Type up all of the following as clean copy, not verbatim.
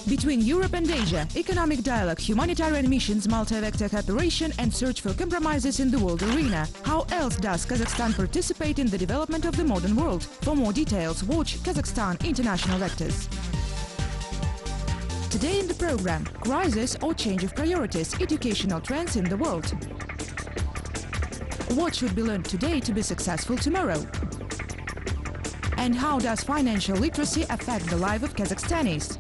Between Europe and Asia, economic dialogue, humanitarian missions, multi-vector cooperation and search for compromises in the world arena. How else does Kazakhstan participate in the development of the modern world? For more details, watch Kazakhstan International Vectors. Today in the program, crisis or change of priorities, educational trends in the world. What should be learned today to be successful tomorrow? And how does financial literacy affect the life of Kazakhstanis?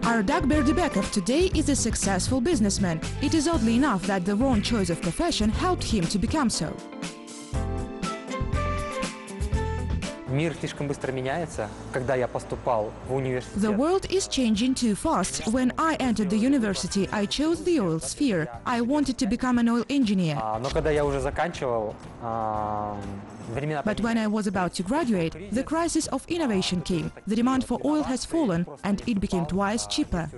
Ardak Berdibekov today is a successful businessman. It is oddly enough that the wrong choice of profession helped him to become so. The world is changing too fast. When I entered the university, I chose the oil sphere. I wanted to become an oil engineer. But when I was about to graduate, the crisis of innovation came. The demand for oil has fallen, and it became twice cheaper.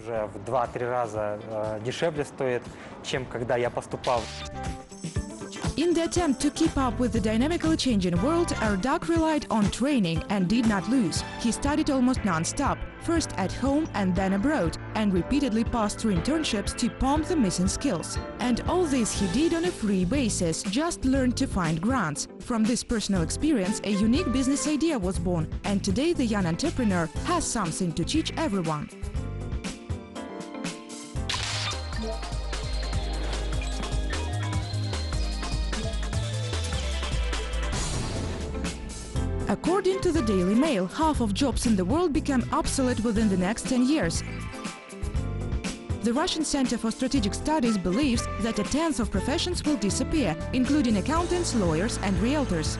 In the attempt to keep up with the dynamically changing world, Ardak relied on training and did not lose. He studied almost non-stop, first at home and then abroad, and repeatedly passed through internships to pump the missing skills. And all this he did on a free basis, just learned to find grants. From this personal experience, a unique business idea was born, and today the young entrepreneur has something to teach everyone. According to the Daily Mail, half of jobs in the world become obsolete within the next 10 years. The Russian Center for Strategic Studies believes that a tenth of professions will disappear, including accountants, lawyers and realtors.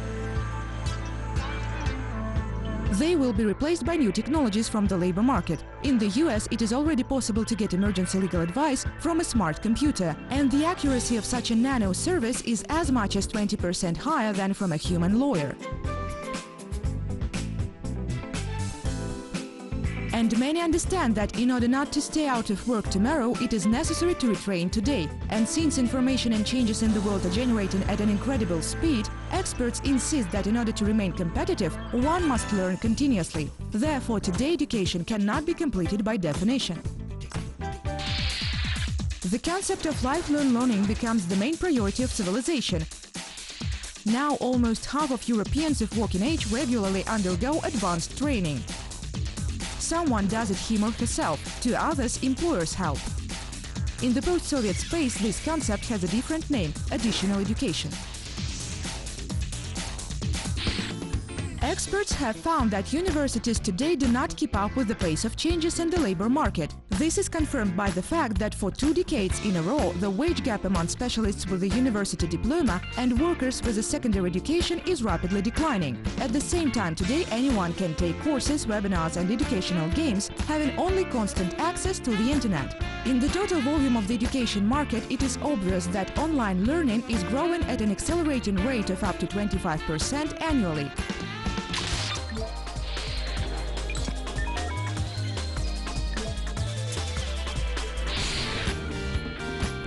They will be replaced by new technologies from the labor market. In the US, it is already possible to get emergency legal advice from a smart computer, and the accuracy of such a nano service is as much as 20% higher than from a human lawyer. And many understand that in order not to stay out of work tomorrow, it is necessary to retrain today. And since information and changes in the world are generating at an incredible speed, experts insist that in order to remain competitive, one must learn continuously. Therefore, today education cannot be completed by definition. The concept of lifelong learning becomes the main priority of civilization. Now almost half of Europeans of working age regularly undergo advanced training. Someone does it him or herself, to others employers help. In the post-Soviet space, this concept has a different name – additional education. Experts have found that universities today do not keep up with the pace of changes in the labor market. This is confirmed by the fact that for 2 decades in a row, the wage gap among specialists with a university diploma and workers with a secondary education is rapidly declining. At the same time, today anyone can take courses, webinars and educational games, having only constant access to the internet. In the total volume of the education market, it is obvious that online learning is growing at an accelerating rate of up to 25% annually.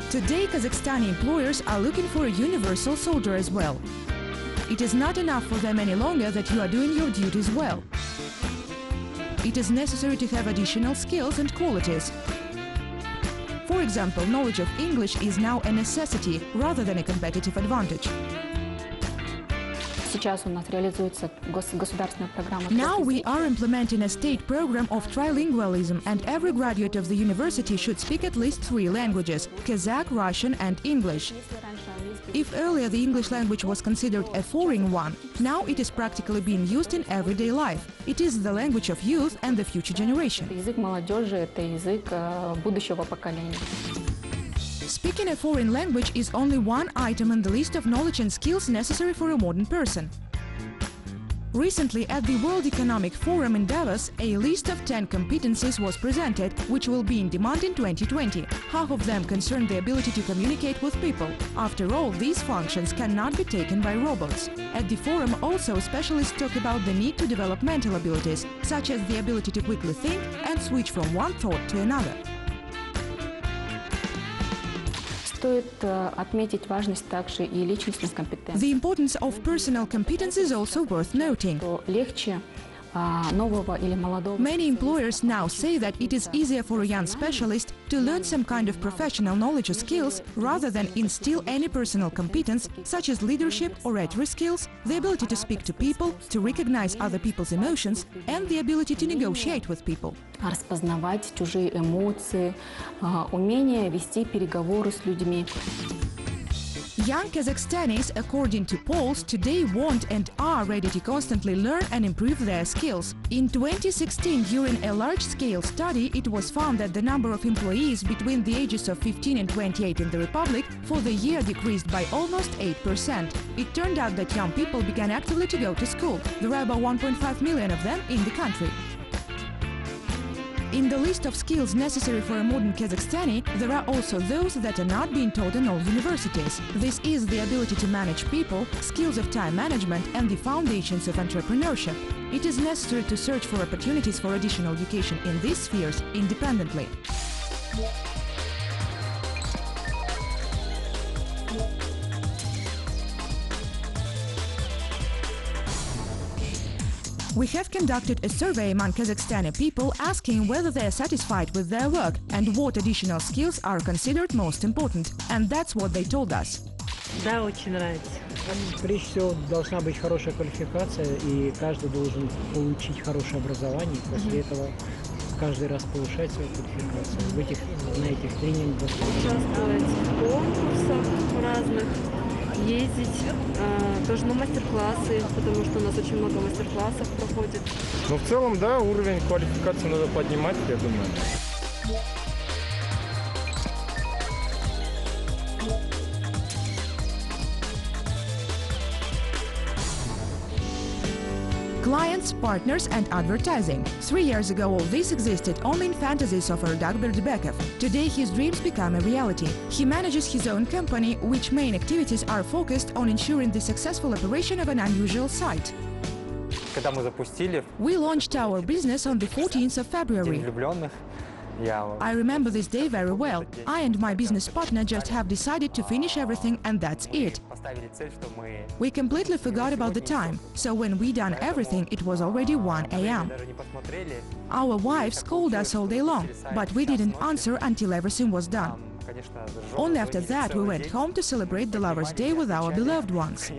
Today, Kazakhstani employers are looking for a universal soldier as well. It is not enough for them any longer that you are doing your duties well. It is necessary to have additional skills and qualities. For example, knowledge of English is now a necessity rather than a competitive advantage. Now we are implementing a state program of trilingualism, and every graduate of the university should speak at least 3 languages – Kazakh, Russian and English. If earlier the English language was considered a foreign one, now it is practically being used in everyday life. It is the language of youth and the future generation. Speaking a foreign language is only one item in the list of knowledge and skills necessary for a modern person. Recently, at the World Economic Forum in Davos, a list of 10 competencies was presented, which will be in demand in 2020. Half of them concern the ability to communicate with people. After all, these functions cannot be taken by robots. At the forum, also, specialists talk about the need to develop mental abilities, such as the ability to quickly think and switch from one thought to another. The importance of personal competence is also worth noting. Many employers now say that it is easier for a young specialist to learn some kind of professional knowledge or skills rather than instill any personal competence such as leadership or rhetoric skills, the ability to speak to people, to recognize other people's emotions, and the ability to negotiate with people. Распознавать чужие эмоции, умение вести переговоры с людьми. Young Kazakhstanis, according to polls, today want and are ready to constantly learn and improve their skills. In 2016, during a large-scale study, it was found that the number of employees between the ages of 15 and 28 in the Republic for the year decreased by almost 8%. It turned out that young people began actively to go to school. There are about 1.5 million of them in the country. In the list of skills necessary for a modern Kazakhstani, there are also those that are not being taught in all universities. This is the ability to manage people, skills of time management, and the foundations of entrepreneurship. It is necessary to search for opportunities for additional education in these spheres independently. We have conducted a survey among Kazakhstani people asking whether they are satisfied with their work and what additional skills are considered most important. And that's what they told us. Да, очень нравится. Прежде всего, должна быть хорошая квалификация, и каждый должен получить хорошее образование. После этого каждый раз повышать свою квалификацию. На этих тренингах. Участвовать в конкурсах разных, ездить тоже на мастер-классы, потому что у нас очень много мастер-классов проходит. Ну, в целом, да, уровень квалификации надо поднимать, я думаю. Clients, partners and advertising. 3 years ago all this existed only in fantasies of Erdogber Jibekov. Today his dreams become a reality. He manages his own company, which main activities are focused on ensuring the successful operation of an unusual site. We launched our business on the 14th of February. I remember this day very well. I and my business partner just have decided to finish everything and that's it. We completely forgot about the time, so when we done everything it was already 1 a.m. Our wives called us all day long, but we didn't answer until everything was done. Only after that we went home to celebrate the Lovers' Day with our beloved ones.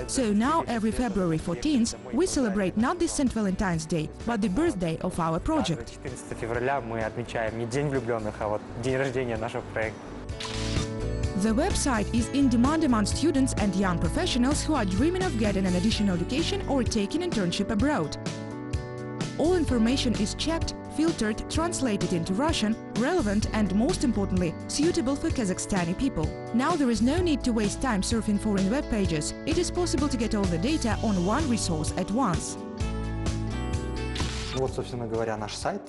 So now every February 14th we celebrate not the St. Valentine's Day, but the birthday of our project. The website is in demand among students and young professionals who are dreaming of getting an additional education or taking internship abroad. All information is checked, filtered, translated into Russian, relevant and, most importantly, suitable for Kazakhstani people. Now there is no need to waste time surfing foreign web pages. It is possible to get all the data on one resource at once. Вот, собственно говоря, наш сайт.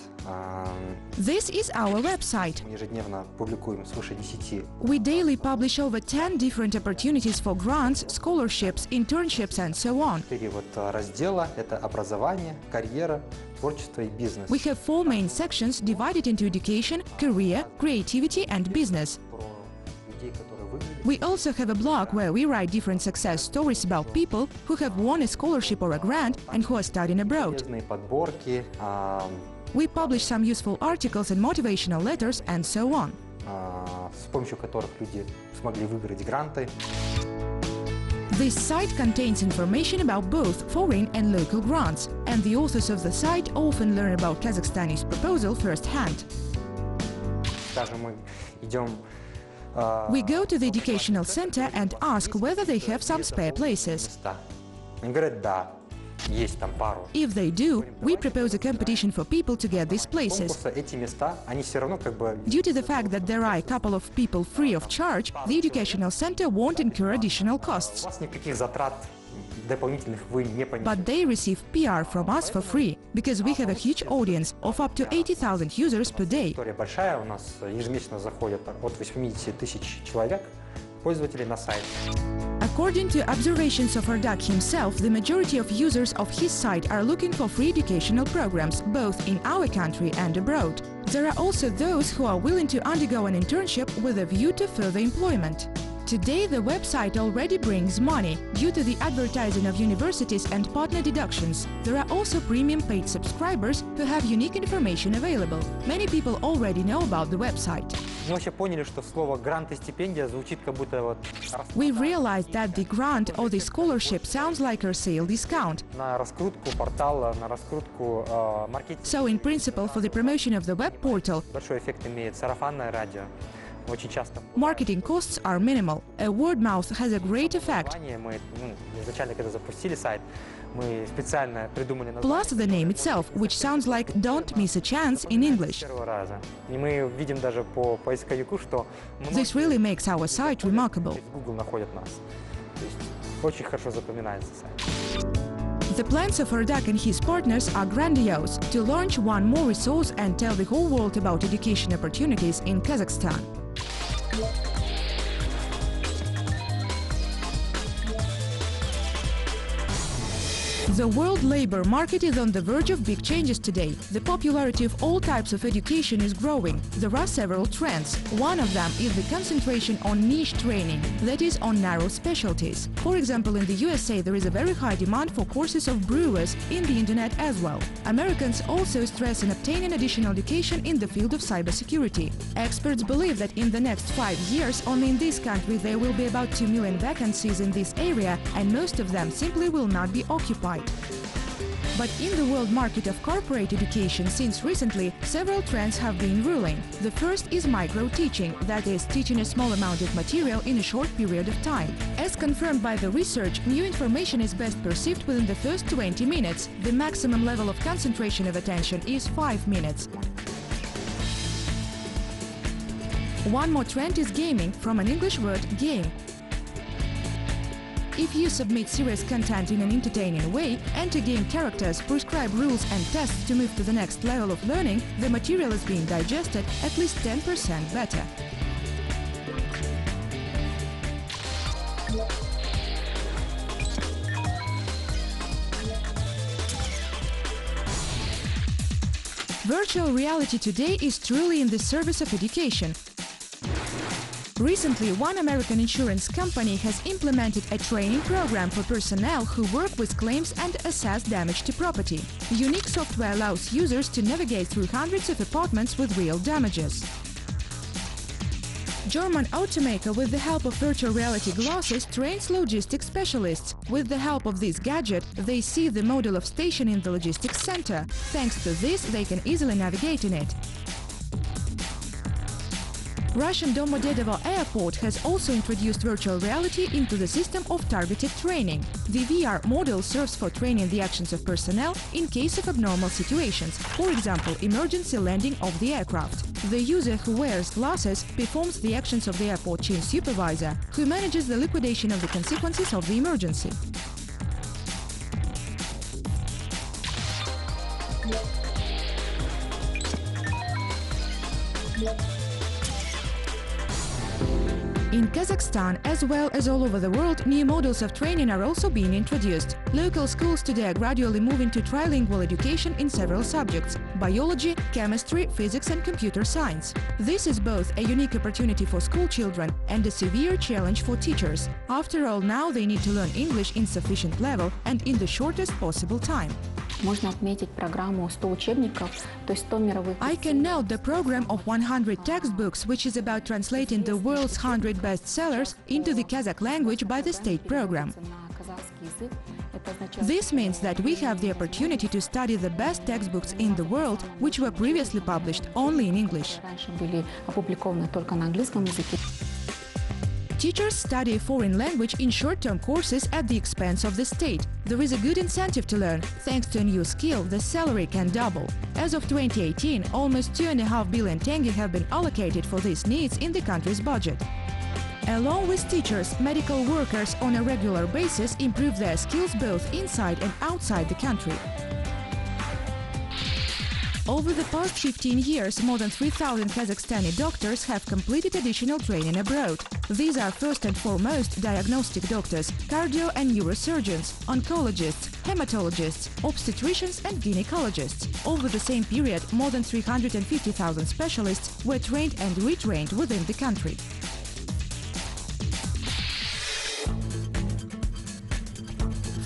This is our website. Ежедневно публикуем свыше 10. We daily publish over 10 different opportunities for grants, scholarships, internships and so on. 4 вот раздела – это образование, карьера, творчество и бизнес. We have 4 main sections divided into education, career, creativity and business. We also have a blog where we write different success stories about people who have won a scholarship or a grant and who are studying abroad. We publish some useful articles and motivational letters and so on. С помощью которых люди смогли выиграть гранты. This site contains information about both foreign and local grants, and the authors of the site often learn about Kazakhstani's proposal firsthand. Даже мы идем. We go to the educational center and ask whether they have some spare places. If they do, we propose a competition for people to get these places. Due to the fact that there are a couple of people free of charge, the educational center won't incur additional costs. But they receive PR from us for free, because we have a huge audience of up to 80,000 users per day. According to observations of Erdog himself, the majority of users of his site are looking for free educational programs, both in our country and abroad. There are also those who are willing to undergo an internship with a view to further employment. Today, the website already brings money due to the advertising of universities and partner deductions. There are also premium paid subscribers who have unique information available. Many people already know about the website. Мы вообще поняли, что слово грант и стипендия звучит как будто вот We realized that the grant or the scholarship sounds like a sale discount. на раскрутку портала, на раскрутку маркетинга. So, in principle, for the promotion of the web portal, Большой эффект имеет сарафанное радио. Очень часто. marketing costs are minimal. A word mouth has a great effect. Мы изначально, когда запустили сайт, мы специально придумали Plus the name itself, which sounds like "Don't miss a chance" in English. первого раза. И мы видим даже по поисковику, что This really makes our site remarkable. Google находит нас. То есть очень хорошо запоминается сайт. The plans of Erdak and his partners are grandiose: to launch one more resource and tell the whole world about education opportunities in Kazakhstan. The world labor market is on the verge of big changes today. The popularity of all types of education is growing. There are several trends. One of them is the concentration on niche training, that is, on narrow specialties. For example, in the USA there is a very high demand for courses of brewers in the internet as well. Americans also stress on obtaining additional education in the field of cybersecurity. Experts believe that in the next 5 years, only in this country there will be about 2 million vacancies in this area, and most of them simply will not be occupied. But in the world market of corporate education, since recently, several trends have been ruling. The first is micro-teaching, that is, teaching a small amount of material in a short period of time. As confirmed by the research, new information is best perceived within the first 20 minutes. The maximum level of concentration of attention is 5 minutes. One more trend is gaming, from an English word game. If you submit serious content in an entertaining way, enter game characters, prescribe rules and tests to move to the next level of learning, the material is being digested at least 10% better. Virtual reality today is truly in the service of education. Recently, one American insurance company has implemented a training program for personnel who work with claims and assess damage to property. Unique software allows users to navigate through hundreds of apartments with real damages. German automaker, with the help of virtual reality glasses, trains logistics specialists. With the help of this gadget, they see the model of station in the logistics center. Thanks to this, they can easily navigate in it. Russian Domodedovo airport has also introduced virtual reality into the system of targeted training. The VR model serves for training the actions of personnel in case of abnormal situations, for example, emergency landing of the aircraft. The user who wears glasses performs the actions of the airport chain supervisor, who manages the liquidation of the consequences of the emergency. In Kazakhstan, as well as all over the world, new models of training are also being introduced. Local schools today are gradually moving to trilingual education in several subjects: biology, chemistry, physics and computer science. This is both a unique opportunity for school children and a severe challenge for teachers. After all, now they need to learn English in sufficient level and in the shortest possible time. Можно отметить программу 100 учебников, то есть 100 мировых. I can note the program of 100 textbooks, which is about translating the world's 100 bestsellers into the Kazakh language by the state program. This means that we have the opportunity to study the best textbooks in the world, which were previously published only in English. Раньше были опубликованы только на английском языке. Teachers study a foreign language in short-term courses at the expense of the state. There is a good incentive to learn. Thanks to a new skill, the salary can double. As of 2018, almost 2.5 billion tenge have been allocated for these needs in the country's budget. Along with teachers, medical workers on a regular basis improve their skills both inside and outside the country. Over the past 15 years, more than 3,000 Kazakhstani doctors have completed additional training abroad. These are first and foremost diagnostic doctors, cardio and neurosurgeons, oncologists, hematologists, obstetricians and gynecologists. Over the same period, more than 350,000 specialists were trained and retrained within the country.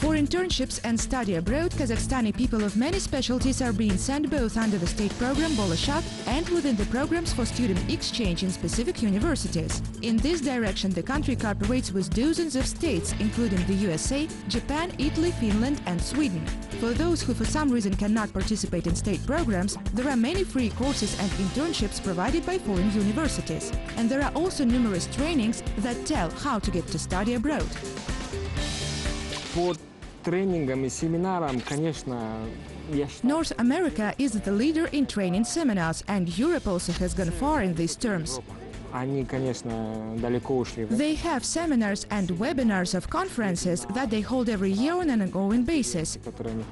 For internships and study abroad, Kazakhstani people of many specialties are being sent both under the state program Bolashak and within the programs for student exchange in specific universities. In this direction, the country cooperates with dozens of states, including the USA, Japan, Italy, Finland and Sweden. For those who for some reason cannot participate in state programs, there are many free courses and internships provided by foreign universities. And there are also numerous trainings that tell how to get to study abroad. Тренингам и семинарам, конечно, North America is the leader in training seminars, and Europe also has gone far in these terms. они, конечно, далеко ушли. They have seminars and webinars of conferences that they hold every year on an ongoing basis. Которые они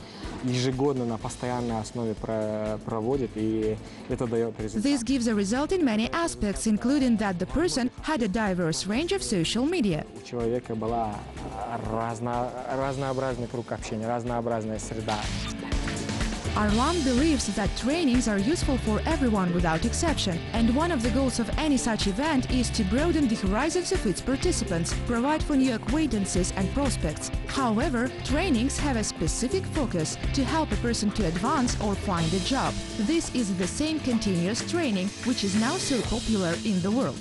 ежегодно на постоянной основе проводят, и это дает результат. This gives a result in many aspects, including that the person had a diverse range of social media. У человека была разнообразный круг общения, разнообразная среда. Arlan believes that trainings are useful for everyone without exception, and one of the goals of any such event is to broaden the horizons of its participants, provide for new acquaintances and prospects. However, trainings have a specific focus to help a person to advance or find a job. This is the same continuous training which is now so popular in the world.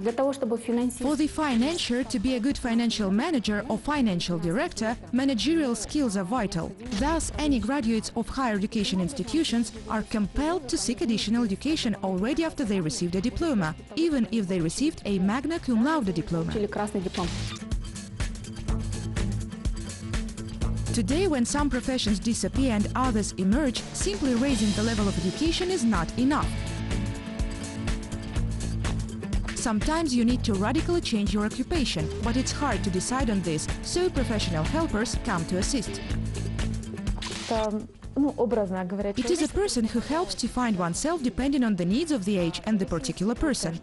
Для того, чтобы For the financier to be a good financial manager or financial director, managerial skills are vital. Thus, any graduates of higher education institutions are compelled to seek additional education already after they received a diploma, even if they received a magna cum laude diploma. красный диплом. Today, when some professions disappear and others emerge, simply raising the level of education is not enough. Sometimes you need to radically change your occupation, but it's hard to decide on this, so professional helpers come to assist. It is a person who helps to find oneself depending on the needs of the age and the particular person.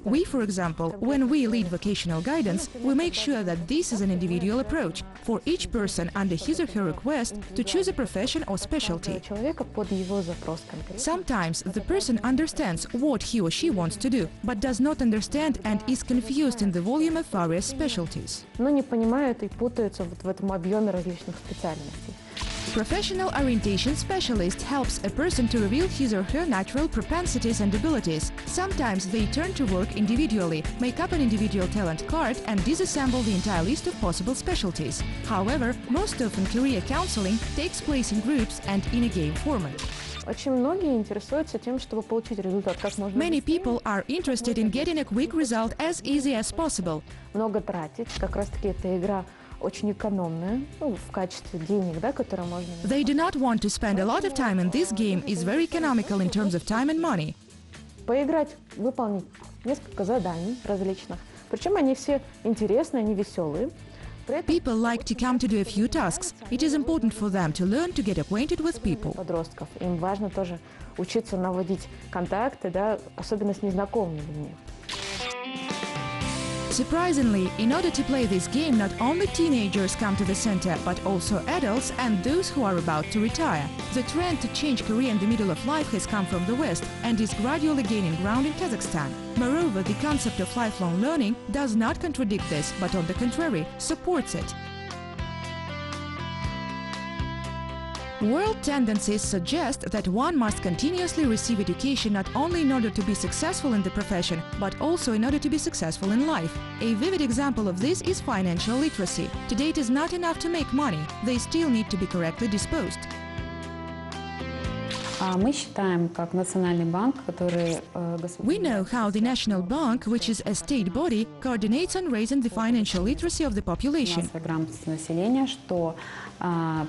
We, for example, when we lead vocational guidance, we make sure that this is an individual approach for each person under his or her request to choose a profession or specialty. Sometimes the person understands what he or she wants to do, but does not understand and is confused in the volume of various specialties. Professional orientation specialist helps a person to reveal his or her natural propensities and abilities. Sometimes they turn to work individually, make up an individual talent card and disassemble the entire list of possible specialties. However, most often career counseling takes place in groups and in a game format. Many people are interested in getting a quick result as easy as possible. They do not want to spend a lot of time, and this game is very economical in terms of time and money. People like to come to do a few tasks. It is important for them to learn to get acquainted with people. Surprisingly, in order to play this game, not only teenagers come to the center, but also adults and those who are about to retire. The trend to change career in the middle of life has come from the West and is gradually gaining ground in Kazakhstan. Moreover, the concept of lifelong learning does not contradict this, but on the contrary, supports it. World tendencies suggest that one must continuously receive education not only in order to be successful in the profession, but also in order to be successful in life. A vivid example of this is financial literacy. Today it is not enough to make money, they still need to be correctly disposed. Мы считаем, как Национальный банк, который We know how the National Bank, which is a state body, coordinates on raising the financial literacy of the population. грамотность населения, что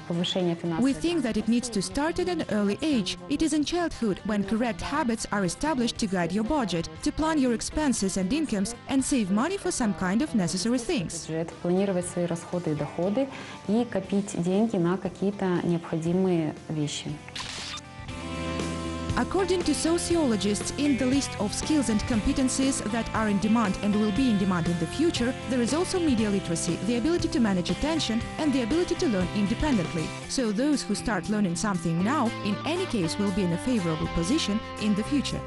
повышение We финансовой think that it needs to start at an early age. It is in childhood when correct habits are established to guide your budget, to plan your expenses and incomes, and save money for some kind of necessary things. бюджет, планировать свои расходы и доходы и копить деньги на какие-то необходимые вещи. According to sociologists, in the list of skills and competencies that are in demand and will be in demand in the future, there is also media literacy, the ability to manage attention, and the ability to learn independently. So those who start learning something now, in any case, will be in a favorable position in the future.